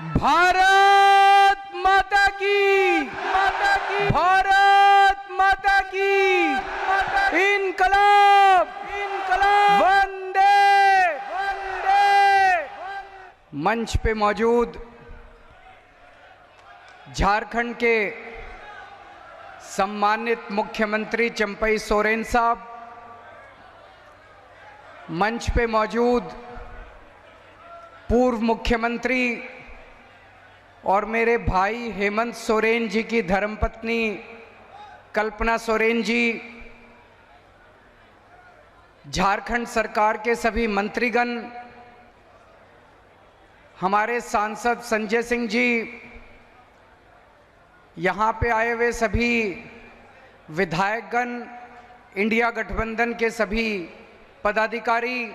भारत माता की, भारत माता की, इनकलाब, वंदे, मंच पे मौजूद झारखंड के सम्मानित मुख्यमंत्री चंपई सोरेन साहब, मंच पे मौजूद पूर्व मुख्यमंत्री और मेरे भाई हेमंत सोरेन जी की धर्मपत्नी कल्पना सोरेन जी, झारखंड सरकार के सभी मंत्रीगण, हमारे सांसद संजय सिंह जी, यहाँ पे आए हुए सभी विधायकगण, इंडिया गठबंधन के सभी पदाधिकारी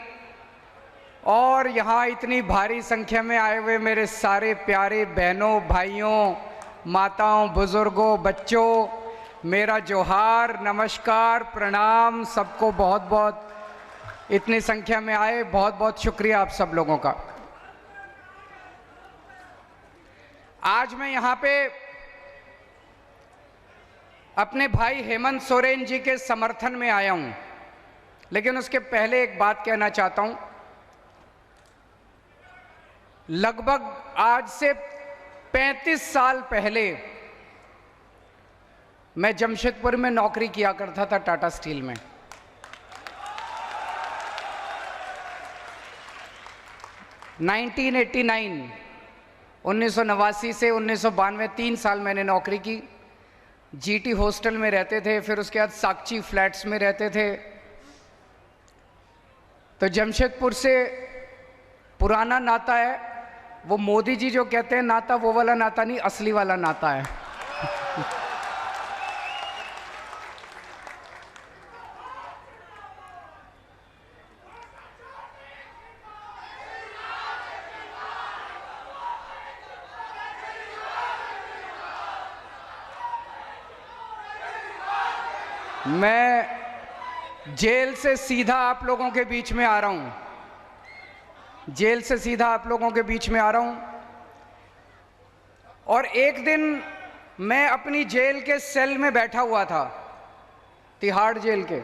और यहाँ इतनी भारी संख्या में आए हुए मेरे सारे प्यारे बहनों, भाइयों, माताओं, बुजुर्गों, बच्चों, मेरा जोहार, नमस्कार, प्रणाम। सबको बहुत बहुत, इतनी संख्या में आए, बहुत बहुत शुक्रिया आप सब लोगों का। आज मैं यहाँ पे अपने भाई हेमंत सोरेन जी के समर्थन में आया हूँ, लेकिन उसके पहले एक बात कहना चाहता हूँ। लगभग आज से 35 साल पहले मैं जमशेदपुर में नौकरी किया करता था, टाटा स्टील में। (1989) 1989 से 1992 3 साल मैंने नौकरी की। जीटी हॉस्टल में रहते थे, फिर उसके बाद साक्षी फ्लैट्स में रहते थे। तो जमशेदपुर से पुराना नाता है। वो मोदी जी जो कहते हैं नाता, वो वाला नाता नहीं, असली वाला नाता है। मैं जेल से सीधा आप लोगों के बीच में आ रहा हूं, जेल से सीधा आप लोगों के बीच में आ रहा हूं। और एक दिन मैं अपनी जेल के सेल में बैठा हुआ था, तिहाड़ जेल के,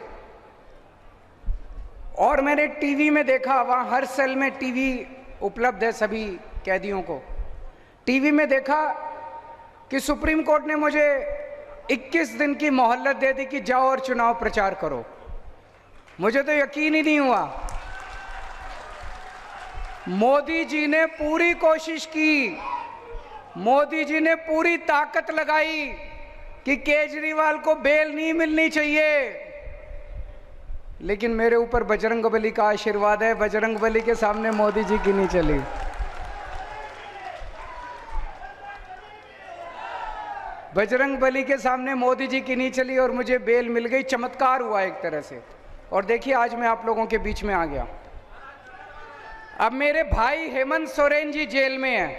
और मैंने टीवी में देखा, वहां हर सेल में टीवी उपलब्ध है सभी कैदियों को। टीवी में देखा कि सुप्रीम कोर्ट ने मुझे 21 दिन की मोहलत दे दी कि जाओ और चुनाव प्रचार करो। मुझे तो यकीन ही नहीं हुआ। मोदी जी ने पूरी कोशिश की, मोदी जी ने पूरी ताकत लगाई कि केजरीवाल को बेल नहीं मिलनी चाहिए, लेकिन मेरे ऊपर बजरंगबली का आशीर्वाद है। बजरंगबली के सामने मोदी जी की नहीं चली। बजरंगबली के सामने मोदी जी की नहीं चली और मुझे बेल मिल गई। चमत्कार हुआ एक तरह से। और देखिए आज मैं आप लोगों के बीच में आ गया। अब मेरे भाई हेमंत सोरेन जी जेल में हैं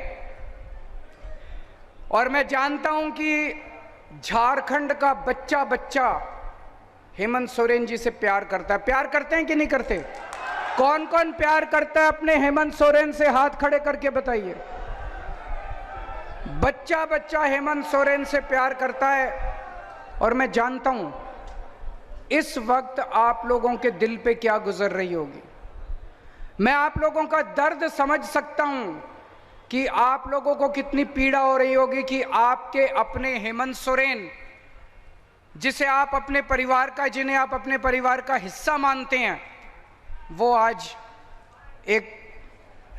और मैं जानता हूं कि झारखंड का बच्चा बच्चा हेमंत सोरेन जी से प्यार करता है। प्यार करते हैं कि नहीं करते? कौन कौन प्यार करता है अपने हेमंत सोरेन से? हाथ खड़े करके बताइए। बच्चा बच्चा हेमंत सोरेन से प्यार करता है। और मैं जानता हूं इस वक्त आप लोगों के दिल पे क्या गुजर रही होगी। मैं आप लोगों का दर्द समझ सकता हूं कि आप लोगों को कितनी पीड़ा हो रही होगी कि आपके अपने हेमंत सोरेन, जिसे आप अपने परिवार का, जिन्हें आप अपने परिवार का हिस्सा मानते हैं, वो आज एक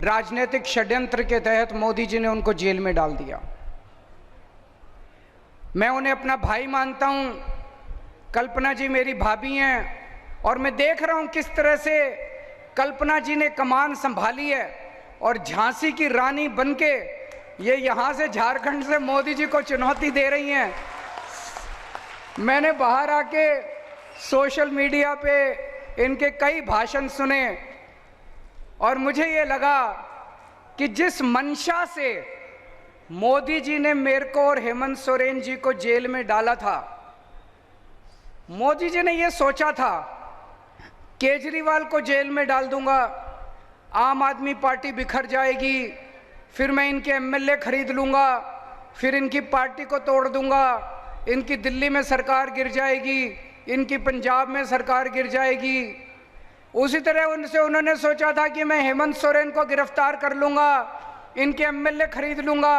राजनीतिक षड्यंत्र के तहत मोदी जी ने उनको जेल में डाल दिया। मैं उन्हें अपना भाई मानता हूं। कल्पना जी मेरी भाभी हैं और मैं देख रहा हूं किस तरह से कल्पना जी ने कमान संभाली है और झांसी की रानी बनके ये यहां से, झारखंड से मोदी जी को चुनौती दे रही हैं। मैंने बाहर आके सोशल मीडिया पे इनके कई भाषण सुने और मुझे ये लगा कि जिस मंशा से मोदी जी ने मेरे को और हेमंत सोरेन जी को जेल में डाला था, मोदी जी ने ये सोचा था केजरीवाल को जेल में डाल दूंगा, आम आदमी पार्टी बिखर जाएगी, फिर मैं इनके एमएलए खरीद लूँगा, फिर इनकी पार्टी को तोड़ दूंगा, इनकी दिल्ली में सरकार गिर जाएगी, इनकी पंजाब में सरकार गिर जाएगी। उसी तरह उन्होंने सोचा था कि मैं हेमंत सोरेन को गिरफ्तार कर लूँगा, इनके एमएलए खरीद लूँगा,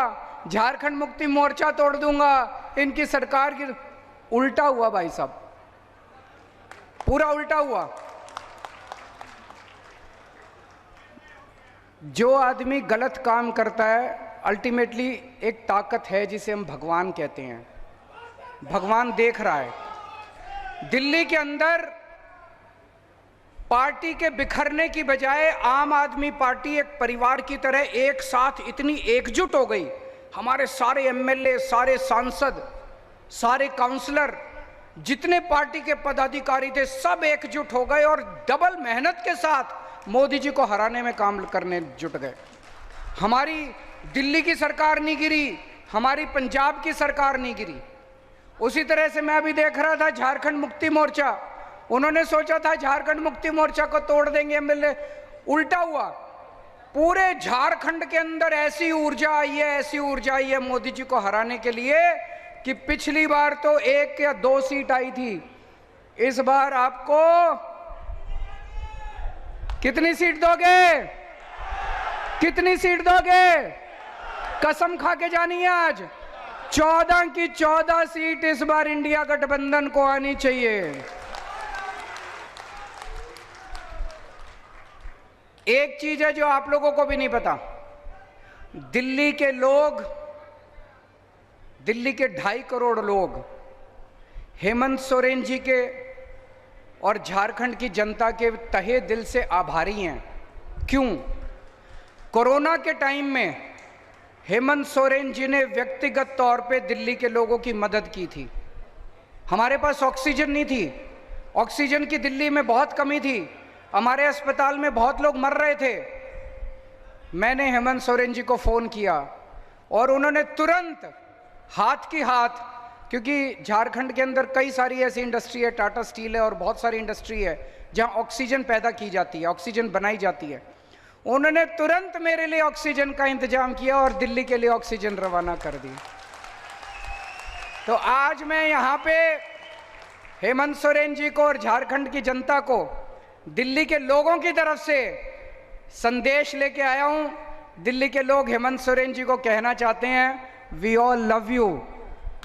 झारखंड मुक्ति मोर्चा तोड़ दूंगा, इनकी सरकार की। उल्टा हुआ भाई साहब, पूरा उल्टा हुआ। जो आदमी गलत काम करता है, अल्टीमेटली एक ताकत है जिसे हम भगवान कहते हैं। भगवान देख रहा है। दिल्ली के अंदर पार्टी के बिखरने की बजाय आम आदमी पार्टी एक परिवार की तरह एक साथ इतनी एकजुट हो गई। हमारे सारे एमएलए, सारे सांसद, सारे काउंसलर, जितने पार्टी के पदाधिकारी थे, सब एकजुट हो गए और डबल मेहनत के साथ मोदी जी को हराने में काम करने जुट गए। हमारी दिल्ली की सरकार नहीं गिरी, हमारी पंजाब की सरकार नहीं गिरी। उसी तरह से मैं अभी देख रहा था झारखंड मुक्ति मोर्चा, उन्होंने सोचा था झारखंड मुक्ति मोर्चा को तोड़ देंगे एमएलए, उल्टा हुआ। पूरे झारखंड के अंदर ऐसी ऊर्जा आई है, ऐसी ऊर्जा आई है मोदी जी को हराने के लिए कि पिछली बार तो 1 या 2 सीट आई थी, इस बार आपको कितनी सीट दोगे? कितनी सीट दोगे? कसम खा के जानिए आज 14 की 14 सीट इस बार इंडिया गठबंधन को आनी चाहिए। एक चीज है जो आप लोगों को भी नहीं पता, दिल्ली के लोग, दिल्ली के 2.5 करोड़ लोग हेमंत सोरेन जी के और झारखंड की जनता के तहे दिल से आभारी हैं। क्यों? कोरोना के टाइम में हेमंत सोरेन जी ने व्यक्तिगत तौर पे दिल्ली के लोगों की मदद की थी। हमारे पास ऑक्सीजन नहीं थी, ऑक्सीजन की दिल्ली में बहुत कमी थी, हमारे अस्पताल में बहुत लोग मर रहे थे। मैंने हेमंत सोरेन जी को फ़ोन किया और उन्होंने तुरंत हाथ की हाथ, क्योंकि झारखंड के अंदर कई सारी ऐसी इंडस्ट्री है, टाटा स्टील है और बहुत सारी इंडस्ट्री है जहां ऑक्सीजन पैदा की जाती है, ऑक्सीजन बनाई जाती है। उन्होंने तुरंत मेरे लिए ऑक्सीजन का इंतजाम किया और दिल्ली के लिए ऑक्सीजन रवाना कर दी। तो आज मैं यहाँ पे हेमंत सोरेन जी को और झारखंड की जनता को, दिल्ली के लोगों की तरफ से संदेश लेके आया हूँ। दिल्ली के लोग हेमंत सोरेन जी को कहना चाहते हैं, we all love you,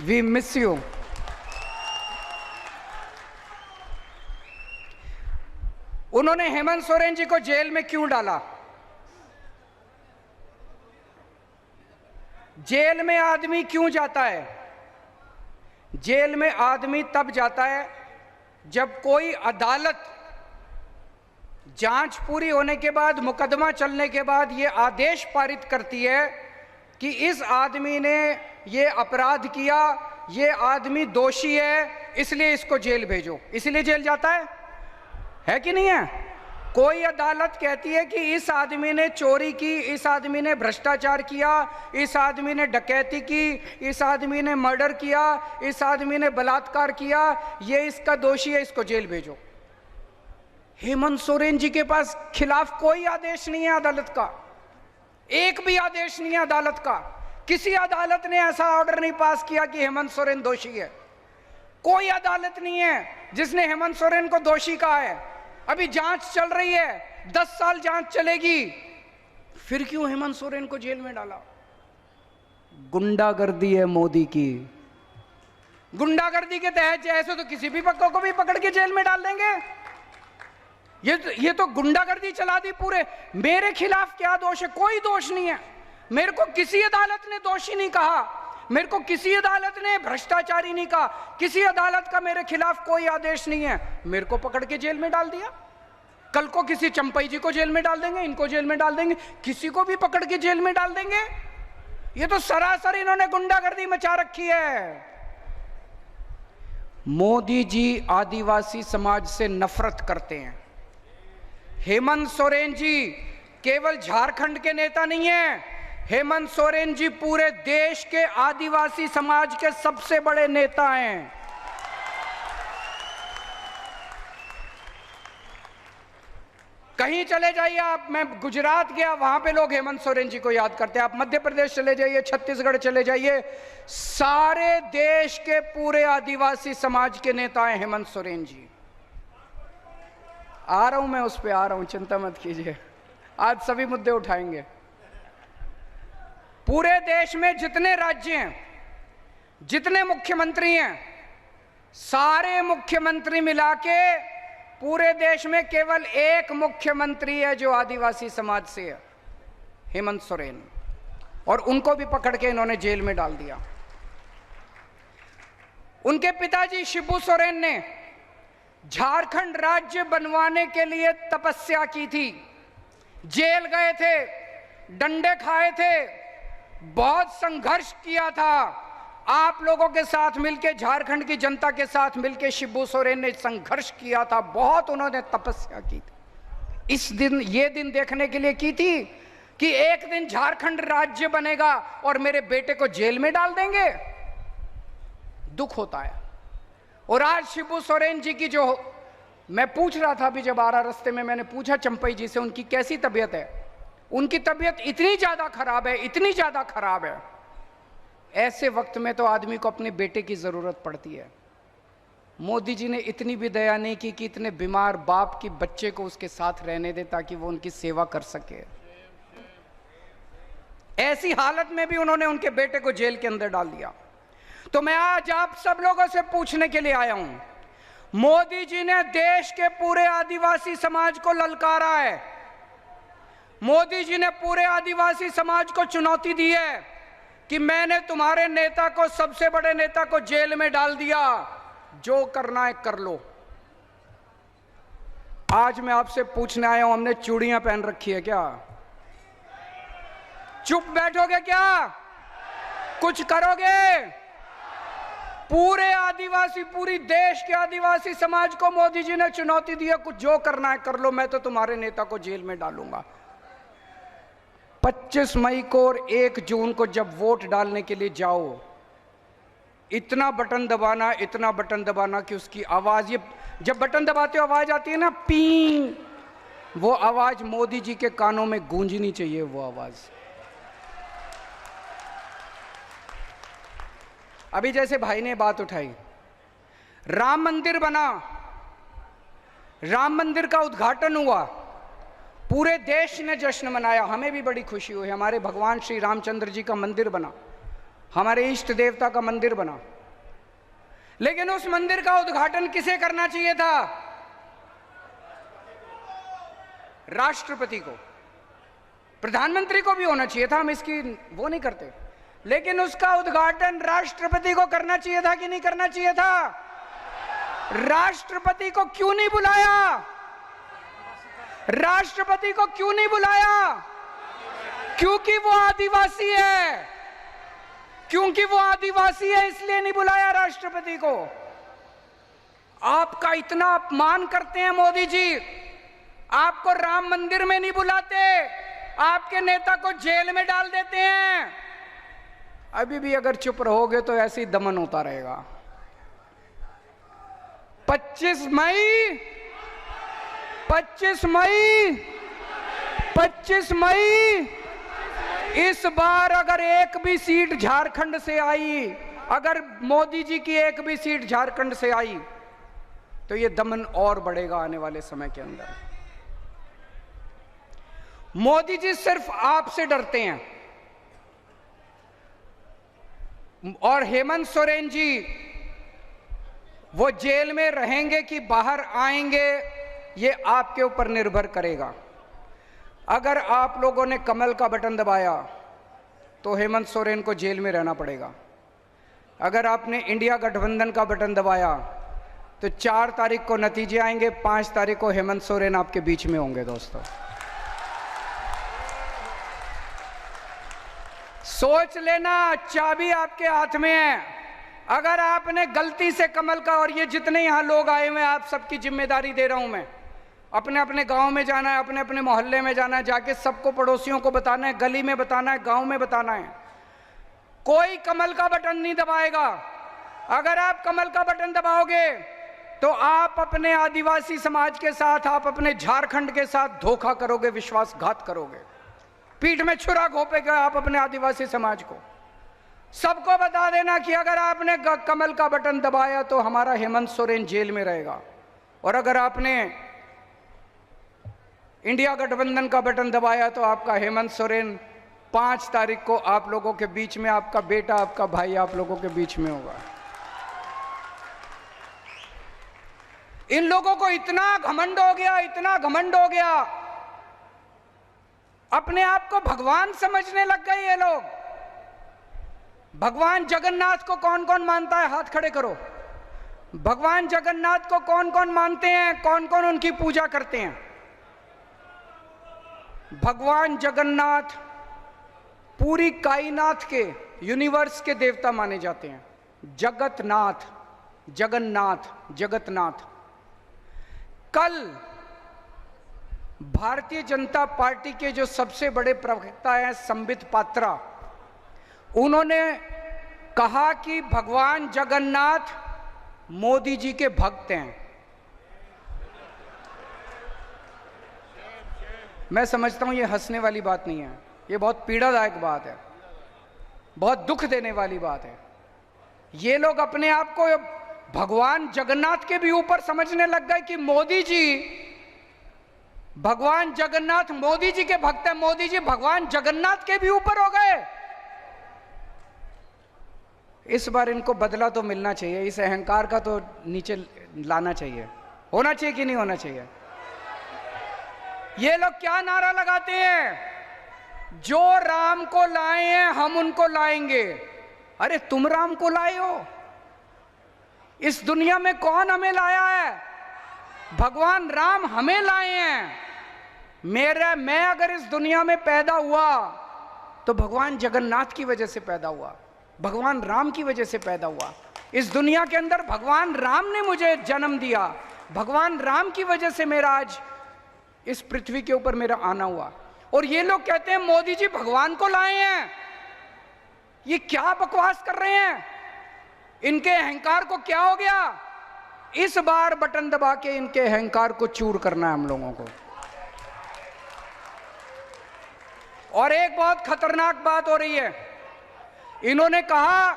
we miss you. उन्होंने हेमंत सोरेन जी को जेल में क्यों डाला? जेल में आदमी क्यों जाता है? जेल में आदमी तब जाता है जब कोई अदालत जांच पूरी होने के बाद, मुकदमा चलने के बाद ये आदेश पारित करती है कि इस आदमी ने ये अपराध किया, ये आदमी दोषी है, इसलिए इसको जेल भेजो। इसलिए जेल जाता है कि नहीं है? कोई अदालत कहती है कि इस आदमी ने चोरी की, इस आदमी ने भ्रष्टाचार किया, इस आदमी ने डकैती की, इस आदमी ने मर्डर किया, इस आदमी ने बलात्कार किया, ये इसका दोषी है, इसको जेल भेजो। हेमंत सोरेन जी के पास खिलाफ कोई आदेश नहीं है अदालत का, एक भी आदेश नहीं है अदालत का। किसी अदालत ने ऐसा ऑर्डर नहीं पास किया कि हेमंत सोरेन दोषी है। कोई अदालत नहीं है जिसने हेमंत सोरेन को दोषी कहा है। अभी जांच चल रही है, 10 साल जांच चलेगी, फिर क्यों हेमंत सोरेन को जेल में डाला? गुंडागर्दी है मोदी की। गुंडागर्दी के तहत ऐसे तो किसी भी पक्का को भी पकड़ के जेल में डाल देंगे। ये तो गुंडागर्दी चला दी पूरे। मेरे खिलाफ क्या दोष है? कोई दोष नहीं है। मेरे को किसी अदालत ने दोषी नहीं कहा, मेरे को किसी अदालत ने भ्रष्टाचारी नहीं कहा, किसी अदालत का मेरे खिलाफ कोई आदेश नहीं है। मेरे को पकड़ के जेल में डाल दिया। कल को किसी चंपई जी को जेल में डाल देंगे, इनको जेल में डाल देंगे, किसी को भी पकड़ के जेल में डाल देंगे। ये तो सरासर इन्होंने गुंडागर्दी मचा रखी है। मोदी जी आदिवासी समाज से नफरत करते हैं। हेमंत सोरेन जी केवल झारखंड के नेता नहीं है, हेमंत सोरेन जी पूरे देश के आदिवासी समाज के सबसे बड़े नेता हैं। कहीं चले जाइए आप, मैं गुजरात गया, वहां पे लोग हेमंत सोरेन जी को याद करते हैं। आप मध्य प्रदेश चले जाइए, छत्तीसगढ़ चले जाइए, सारे देश के पूरे आदिवासी समाज के नेता हैं हेमंत सोरेन जी। आ रहा हूं मैं, उस पे आ रहा हूं, चिंता मत कीजिए, आज सभी मुद्दे उठाएंगे। पूरे देश में जितने राज्य हैं, जितने मुख्यमंत्री हैं, सारे मुख्यमंत्री मिला के पूरे देश में केवल एक मुख्यमंत्री है जो आदिवासी समाज से है, हेमंत सोरेन, और उनको भी पकड़ के इन्होंने जेल में डाल दिया। उनके पिताजी शिबू सोरेन ने झारखंड राज्य बनवाने के लिए तपस्या की थी, जेल गए थे, डंडे खाए थे, बहुत संघर्ष किया था। आप लोगों के साथ मिलकर, झारखंड की जनता के साथ मिलकर शिबू सोरेन ने संघर्ष किया था, बहुत उन्होंने तपस्या की थी। इस दिन, ये दिन देखने के लिए की थी कि एक दिन झारखंड राज्य बनेगा और मेरे बेटे को जेल में डाल देंगे। दुख होता है। और आज शिबू सोरेन जी की, जो मैं पूछ रहा था अभी जब आ रहा रास्ते में, मैंने पूछा चंपई जी से उनकी कैसी तबीयत है। उनकी तबीयत इतनी ज्यादा खराब है, इतनी ज्यादा खराब है। ऐसे वक्त में तो आदमी को अपने बेटे की जरूरत पड़ती है। मोदी जी ने इतनी भी दया नहीं की कि इतने बीमार बाप की बच्चे को उसके साथ रहने दे ताकि वो उनकी सेवा कर सके। ऐसी हालत में भी उन्होंने उनके बेटे को जेल के अंदर डाल दिया। तो मैं आज आप सब लोगों से पूछने के लिए आया हूं, मोदी जी ने देश के पूरे आदिवासी समाज को ललकारा है। मोदी जी ने पूरे आदिवासी समाज को चुनौती दी है कि मैंने तुम्हारे नेता को, सबसे बड़े नेता को जेल में डाल दिया, जो करना है कर लो। आज मैं आपसे पूछने आया हूं, हमने चूड़ियां पहन रखी है क्या? चुप बैठोगे क्या? कुछ करोगे? पूरे आदिवासी, पूरी देश के आदिवासी समाज को मोदी जी ने चुनौती दी है, कुछ जो करना है कर लो, मैं तो तुम्हारे नेता को जेल में डालूंगा। 25 मई को और 1 जून को जब वोट डालने के लिए जाओ, इतना बटन दबाना, इतना बटन दबाना कि उसकी आवाज, ये जब बटन दबाते हो आवाज आती है ना, पी, वो आवाज मोदी जी के कानों में गूंजनी चाहिए। वो आवाज अभी जैसे भाई ने बात उठाई, राम मंदिर बना, राम मंदिर का उद्घाटन हुआ, पूरे देश ने जश्न मनाया, हमें भी बड़ी खुशी हुई। हमारे भगवान श्री रामचंद्र जी का मंदिर बना, हमारे इष्ट देवता का मंदिर बना। लेकिन उस मंदिर का उद्घाटन किसे करना चाहिए था? राष्ट्रपति को, प्रधानमंत्री को भी होना चाहिए था, हम इसकी वो नहीं करते। लेकिन उसका उद्घाटन राष्ट्रपति को करना चाहिए था कि नहीं करना चाहिए था? राष्ट्रपति को क्यों नहीं बुलाया? राष्ट्रपति को क्यों नहीं बुलाया? क्योंकि वो आदिवासी है, क्योंकि वो आदिवासी है, इसलिए नहीं बुलाया राष्ट्रपति को। आपका इतना अपमान करते हैं मोदी जी, आपको राम मंदिर में नहीं बुलाते, आपके नेता को जेल में डाल देते हैं। अभी भी अगर चुप रहोगे तो ऐसे ही दमन होता रहेगा। 25 मई 25 मई 25 मई इस बार अगर एक भी सीट झारखंड से आई, अगर मोदी जी की एक भी सीट झारखंड से आई, तो ये दमन और बढ़ेगा आने वाले समय के अंदर। मोदी जी सिर्फ आपसे डरते हैं, और हेमंत सोरेन जी वो जेल में रहेंगे कि बाहर आएंगे, ये आपके ऊपर निर्भर करेगा। अगर आप लोगों ने कमल का बटन दबाया तो हेमंत सोरेन को जेल में रहना पड़ेगा। अगर आपने इंडिया गठबंधन का बटन दबाया तो 4 तारीख को नतीजे आएंगे, 5 तारीख को हेमंत सोरेन आपके बीच में होंगे। दोस्तों, सोच लेना, चाबी आपके हाथ में है। अगर आपने गलती से कमल का, और ये जितने यहां लोग आए हुए हैं, आप सबकी जिम्मेदारी दे रहा हूं मैं, अपने अपने गांव में जाना है, अपने अपने मोहल्ले में जाना है, जाके सबको, पड़ोसियों को बताना है, गली में बताना है, गांव में बताना है। कोई कमल का बटन नहीं दबाएगा। अगर आप कमल का बटन दबाओगे तो आप अपने आदिवासी समाज के साथ, आप अपने झारखंड के साथ धोखा करोगे, विश्वासघात करोगे, पीठ में छुरा घोंपेगे आप अपने आदिवासी समाज को। सबको बता देना कि अगर आपने कमल का बटन दबाया तो हमारा हेमंत सोरेन जेल में रहेगा, और अगर आपने इंडिया गठबंधन का बटन दबाया तो आपका हेमंत सोरेन 5 तारीख को आप लोगों के बीच में, आपका बेटा, आपका भाई आप लोगों के बीच में होगा। इन लोगों को इतना घमंड हो गया, इतना घमंड हो गया, अपने आप को भगवान समझने लग गए ये लोग। भगवान जगन्नाथ को कौन कौन मानता है? हाथ खड़े करो। भगवान जगन्नाथ को कौन कौन मानते हैं? कौन कौन उनकी पूजा करते हैं? भगवान जगन्नाथ पूरी कायनात के, यूनिवर्स के देवता माने जाते हैं। जगतनाथ, जगन्नाथ, जगतनाथ। कल भारतीय जनता पार्टी के जो सबसे बड़े प्रवक्ता हैं संबित पात्रा, उन्होंने कहा कि भगवान जगन्नाथ मोदी जी के भक्त हैं। मैं समझता हूं ये हंसने वाली बात नहीं है, ये बहुत पीड़ादायक बात है, बहुत दुख देने वाली बात है। ये लोग अपने आप को भगवान जगन्नाथ के भी ऊपर समझने लग गए कि मोदी जी, भगवान जगन्नाथ मोदी जी के भक्त हैं, मोदी जी भगवान जगन्नाथ के भी ऊपर हो गए। इस बार इनको बदला तो मिलना चाहिए, इस अहंकार का तो नीचे लाना चाहिए। होना चाहिए कि नहीं होना चाहिए? ये लोग क्या नारा लगाते हैं? जो राम को लाए हैं हम उनको लाएंगे। अरे तुम राम को लाए हो? इस दुनिया में कौन हमें लाया है? भगवान राम हमें लाए हैं। मैं अगर इस दुनिया में पैदा हुआ तो भगवान जगन्नाथ की वजह से पैदा हुआ, भगवान राम की वजह से पैदा हुआ। इस दुनिया के अंदर भगवान राम ने मुझे जन्म दिया, भगवान राम की वजह से मेरा आज इस पृथ्वी के ऊपर मेरा आना हुआ। और ये लोग कहते हैं मोदी जी भगवान को लाए हैं। ये क्या बकवास कर रहे हैं? इनके अहंकार को क्या हो गया? इस बार बटन दबा के इनके अहंकार को चूर करना है हम लोगों को। और एक बहुत खतरनाक बात हो रही है, इन्होंने कहा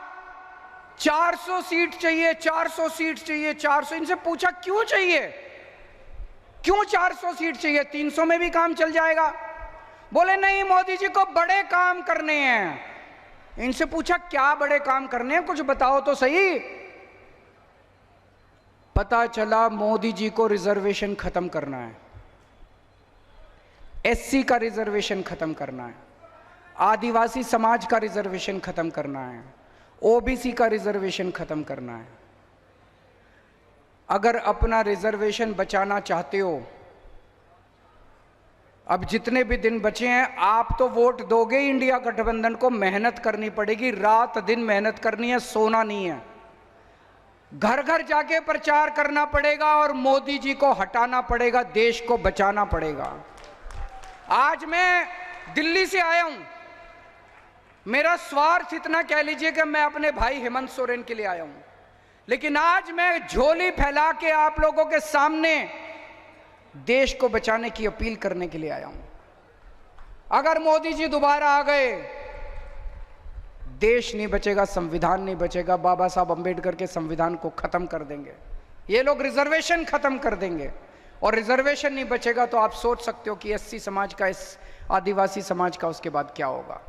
400 सीट चाहिए, 400 सीट चाहिए, 400। इनसे पूछा क्यों चाहिए, क्यों 400 सीट चाहिए? 300 में भी काम चल जाएगा। बोले नहीं, मोदी जी को बड़े काम करने हैं। इनसे पूछा क्या बड़े काम करने हैं, कुछ बताओ तो सही। पता चला मोदी जी को रिजर्वेशन खत्म करना है, एससी का रिजर्वेशन खत्म करना है, आदिवासी समाज का रिजर्वेशन खत्म करना है, ओबीसी का रिजर्वेशन खत्म करना है। अगर अपना रिजर्वेशन बचाना चाहते हो, अब जितने भी दिन बचे हैं आप तो वोट दोगे इंडिया गठबंधन को, मेहनत करनी पड़ेगी, रात दिन मेहनत करनी है, सोना नहीं है। घर घर जाके प्रचार करना पड़ेगा और मोदी जी को हटाना पड़ेगा, देश को बचाना पड़ेगा। आज मैं दिल्ली से आया हूं, मेरा स्वार्थ इतना कह लीजिए कि मैं अपने भाई हेमंत सोरेन के लिए आया हूं, लेकिन आज मैं झोली फैला के आप लोगों के सामने देश को बचाने की अपील करने के लिए आया हूं। अगर मोदी जी दोबारा आ गए, देश नहीं बचेगा, संविधान नहीं बचेगा। बाबा साहब अंबेडकर के संविधान को खत्म कर देंगे ये लोग, रिजर्वेशन खत्म कर देंगे, और रिजर्वेशन नहीं बचेगा तो आप सोच सकते हो कि एससी समाज का, इस आदिवासी समाज का उसके बाद क्या होगा।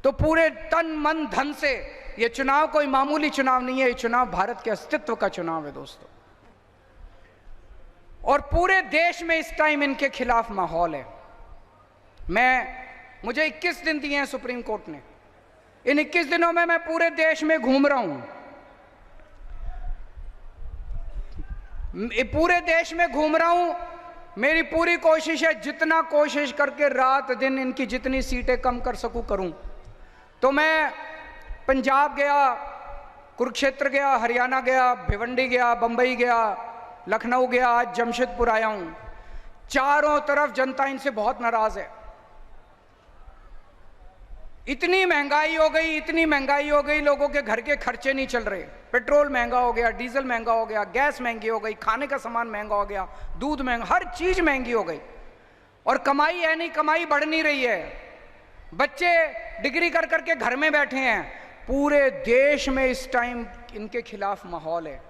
तो पूरे तन मन धन से, ये चुनाव कोई मामूली चुनाव नहीं है, ये चुनाव भारत के अस्तित्व का चुनाव है दोस्तों। और पूरे देश में इस टाइम इनके खिलाफ माहौल है। मुझे 21 दिन दिए हैं सुप्रीम कोर्ट ने। इन 21 दिनों में मैं पूरे देश में घूम रहा हूं, पूरे देश में घूम रहा हूं। मेरी पूरी कोशिश है, जितना कोशिश करके रात दिन इनकी जितनी सीटें कम कर सकूं करूं। तो मैं पंजाब गया, कुरुक्षेत्र गया, हरियाणा गया, भिवंडी गया, बंबई गया, लखनऊ गया, आज जमशेदपुर आया हूं। चारों तरफ जनता इनसे बहुत नाराज है। इतनी महंगाई हो गई, इतनी महंगाई हो गई, लोगों के घर के खर्चे नहीं चल रहे। पेट्रोल महंगा हो गया, डीजल महंगा हो गया, गैस महंगी हो गई, खाने का सामान महंगा हो गया, दूध महंगा, हर चीज महंगी हो गई। और कमाई है नहीं, कमाई बढ़ नहीं रही है। बच्चे डिग्री कर करके घर में बैठे हैं। पूरे देश में इस टाइम इनके खिलाफ माहौल है।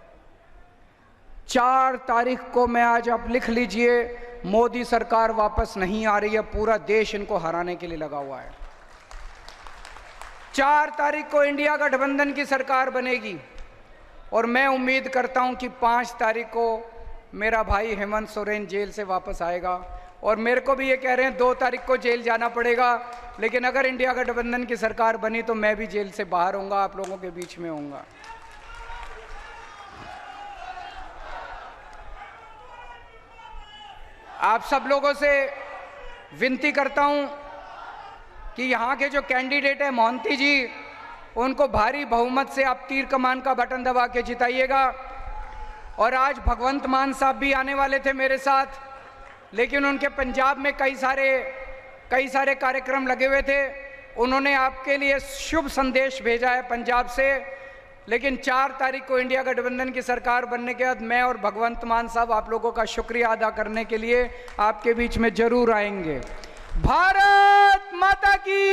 4 तारीख को मैं आज आप लिख लीजिए, मोदी सरकार वापस नहीं आ रही है। पूरा देश इनको हराने के लिए लगा हुआ है। 4 तारीख को इंडिया गठबंधन की सरकार बनेगी और मैं उम्मीद करता हूं कि 5 तारीख को मेरा भाई हेमंत सोरेन जेल से वापस आएगा। और मेरे को भी ये कह रहे हैं 2 तारीख को जेल जाना पड़ेगा, लेकिन अगर इंडिया गठबंधन की सरकार बनी तो मैं भी जेल से बाहर होऊंगा, आप लोगों के बीच में होऊंगा। आप सब लोगों से विनती करता हूं कि यहाँ के जो कैंडिडेट है मोहंती जी, उनको भारी बहुमत से आप तीर कमान का बटन दबा के जिताइएगा। और आज भगवंत मान साहब भी आने वाले थे मेरे साथ, लेकिन उनके पंजाब में कई सारे कार्यक्रम लगे हुए थे। उन्होंने आपके लिए शुभ संदेश भेजा है पंजाब से। लेकिन 4 तारीख को इंडिया गठबंधन की सरकार बनने के बाद मैं और भगवंत मान साहब आप लोगों का शुक्रिया अदा करने के लिए आपके बीच में जरूर आएंगे। भारत माता की